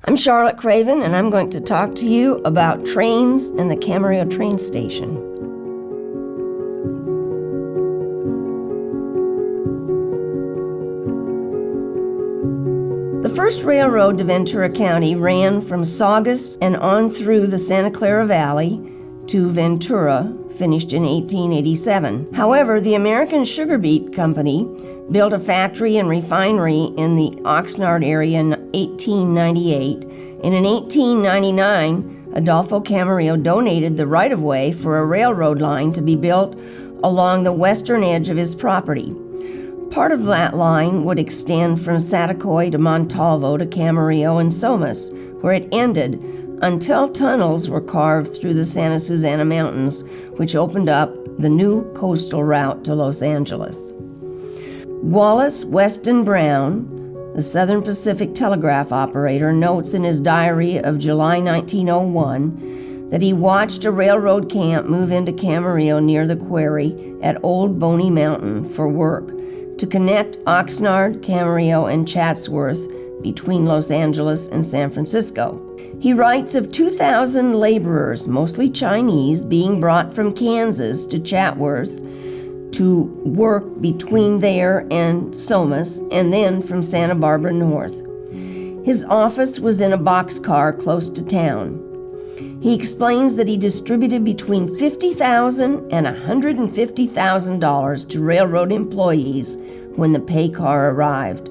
I'm Charlotte Craven, and I'm going to talk to you about trains and the Camarillo train station. The first railroad to Ventura County ran from Saugus and on through the Santa Clara Valley to Ventura, finished in 1887. However, the American Sugar Beet Company built a factory and refinery in the Oxnard area in 1898, and in 1899, Adolfo Camarillo donated the right-of-way for a railroad line to be built along the western edge of his property. Part of that line would extend from Satacoy to Montalvo to Camarillo and Somas, where it ended until tunnels were carved through the Santa Susana Mountains, which opened up the new coastal route to Los Angeles. Wallace Weston Brown, the Southern Pacific telegraph operator, notes in his diary of July 1901 that he watched a railroad camp move into Camarillo near the quarry at Old Boney Mountain for work to connect Oxnard, Camarillo, and Chatsworth between Los Angeles and San Francisco. He writes of 2,000 laborers, mostly Chinese, being brought from Kansas to Chatsworth to work between there and Somas, and then from Santa Barbara north. His office was in a boxcar close to town. He explains that he distributed between $50,000 and $150,000 to railroad employees when the pay car arrived.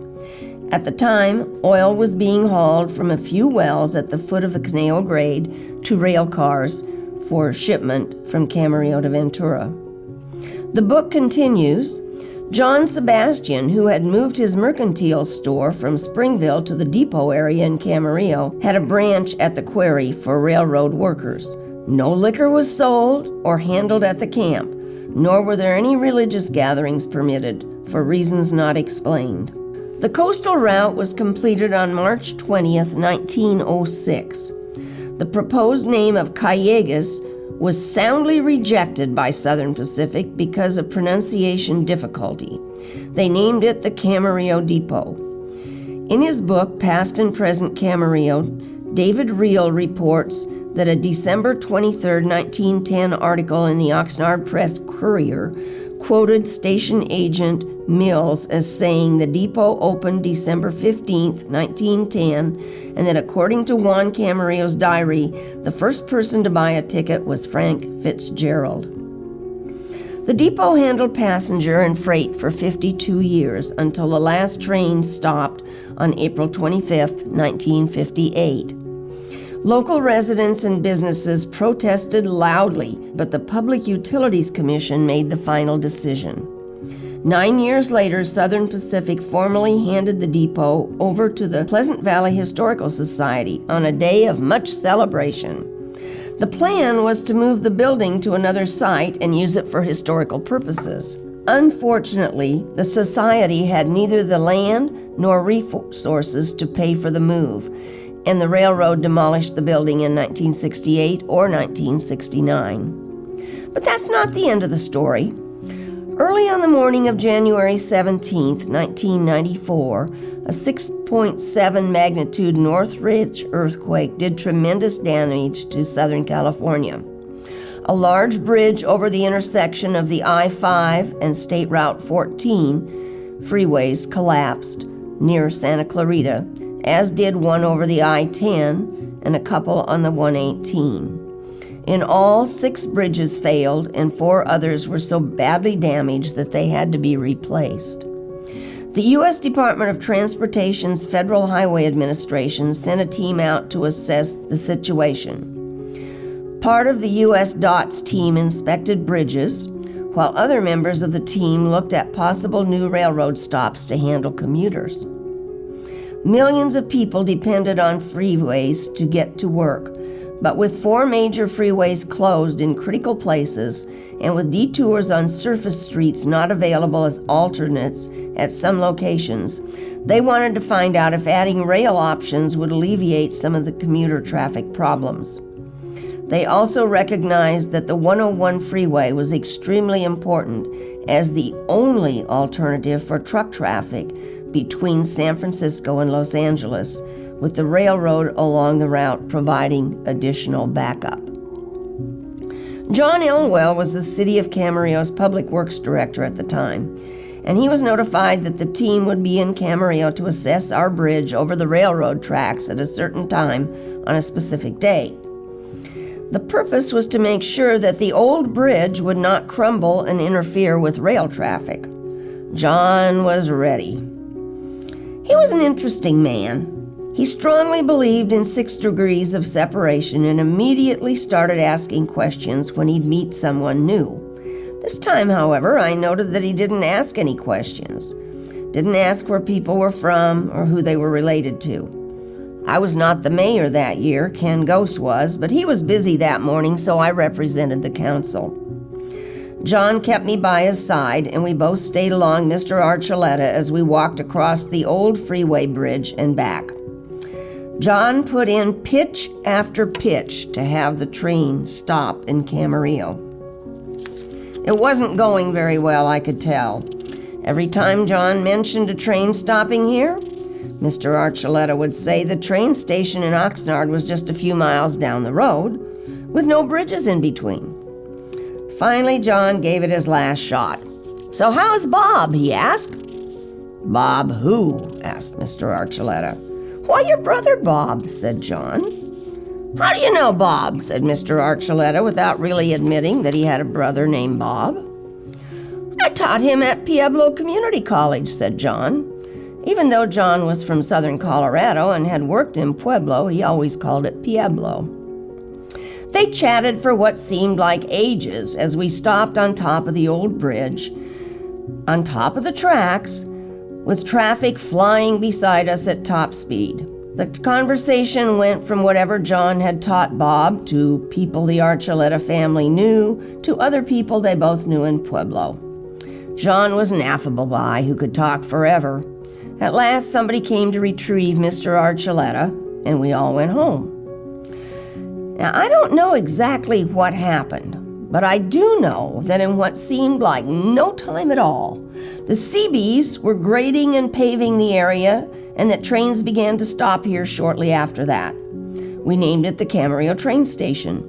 At the time, oil was being hauled from a few wells at the foot of the Conejo Grade to rail cars for shipment from Camarillo to Ventura. The book continues. John Sebastian, who had moved his mercantile store from Springville to the depot area in Camarillo, had a branch at the quarry for railroad workers. No liquor was sold or handled at the camp, nor were there any religious gatherings permitted, for reasons not explained. The coastal route was completed on March 20th, 1906. The proposed name of Calleguas was soundly rejected by Southern Pacific because of pronunciation difficulty. They named it the Camarillo Depot. In his book, Past and Present Camarillo, David Reel reports that a December 23, 1910 article in the Oxnard Press Courier quoted station agent Mills as saying the depot opened December 15, 1910, and that according to Juan Camarillo's diary, the first person to buy a ticket was Frank Fitzgerald. The depot handled passenger and freight for 52 years until the last train stopped on April 25, 1958. Local residents and businesses protested loudly, but the Public Utilities Commission made the final decision. 9 years later, Southern Pacific formally handed the depot over to the Pleasant Valley Historical Society on a day of much celebration. The plan was to move the building to another site and use it for historical purposes. Unfortunately, the society had neither the land nor resources to pay for the move, and the railroad demolished the building in 1968 or 1969. But that's not the end of the story. Early on the morning of January 17, 1994, a 6.7 magnitude Northridge earthquake did tremendous damage to Southern California. A large bridge over the intersection of the I-5 and State Route 14 freeways collapsed near Santa Clarita, as did one over the I-10 and a couple on the 118. In all, 6 bridges failed, and 4 others were so badly damaged that they had to be replaced. The U.S. Department of Transportation's Federal Highway Administration sent a team out to assess the situation. Part of the U.S. DOT's team inspected bridges, while other members of the team looked at possible new railroad stops to handle commuters. Millions of people depended on freeways to get to work, but with 4 major freeways closed in critical places and with detours on surface streets not available as alternates at some locations, they wanted to find out if adding rail options would alleviate some of the commuter traffic problems. They also recognized that the 101 freeway was extremely important as the only alternative for truck traffic between San Francisco and Los Angeles, with the railroad along the route providing additional backup. John Elwell was the City of Camarillo's Public Works Director at the time, and he was notified that the team would be in Camarillo to assess our bridge over the railroad tracks at a certain time on a specific day. The purpose was to make sure that the old bridge would not crumble and interfere with rail traffic. John was ready. He was an interesting man. He strongly believed in 6 degrees of separation and immediately started asking questions when he'd meet someone new. This time, however, I noted that he didn't ask any questions. Didn't ask where people were from or who they were related to. I was not the mayor that year, Ken Gose was, but he was busy that morning, so I represented the council. John kept me by his side, and we both stayed along Mr. Archuleta as we walked across the old freeway bridge and back. John put in pitch after pitch to have the train stop in Camarillo. It wasn't going very well, I could tell. Every time John mentioned a train stopping here, Mr. Archuleta would say the train station in Oxnard was just a few miles down the road, with no bridges in between. Finally, John gave it his last shot. "So how's Bob?" he asked. "Bob who?" asked Mr. Archuleta. "Why, your brother Bob," said John. "How do you know Bob?" said Mr. Archuleta, without really admitting that he had a brother named Bob. "I taught him at Pueblo Community College," said John. Even though John was from southern Colorado and had worked in Pueblo, he always called it Pueblo. They chatted for what seemed like ages as we stopped on top of the old bridge, on top of the tracks, with traffic flying beside us at top speed. The conversation went from whatever John had taught Bob to people the Archuleta family knew to other people they both knew in Pueblo. John was an affable guy who could talk forever. At last, somebody came to retrieve Mr. Archuleta, and we all went home. Now, I don't know exactly what happened, but I do know that in what seemed like no time at all, the Seabees were grading and paving the area, and that trains began to stop here shortly after that. We named it the Camarillo train station.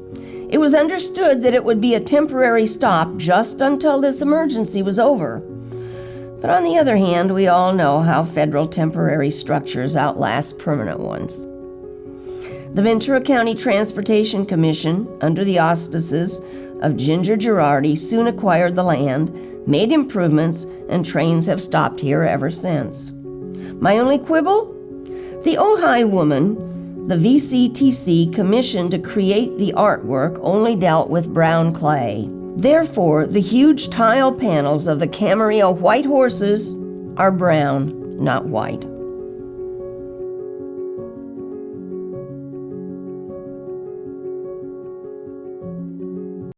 It was understood that it would be a temporary stop just until this emergency was over. But on the other hand, we all know how federal temporary structures outlast permanent ones. The Ventura County Transportation Commission, under the auspices of Ginger Girardi, soon acquired the land, made improvements, and trains have stopped here ever since. My only quibble? The Ojai woman the VCTC commissioned to create the artwork only dealt with brown clay. Therefore, the huge tile panels of the Camarillo white horses are brown, not white.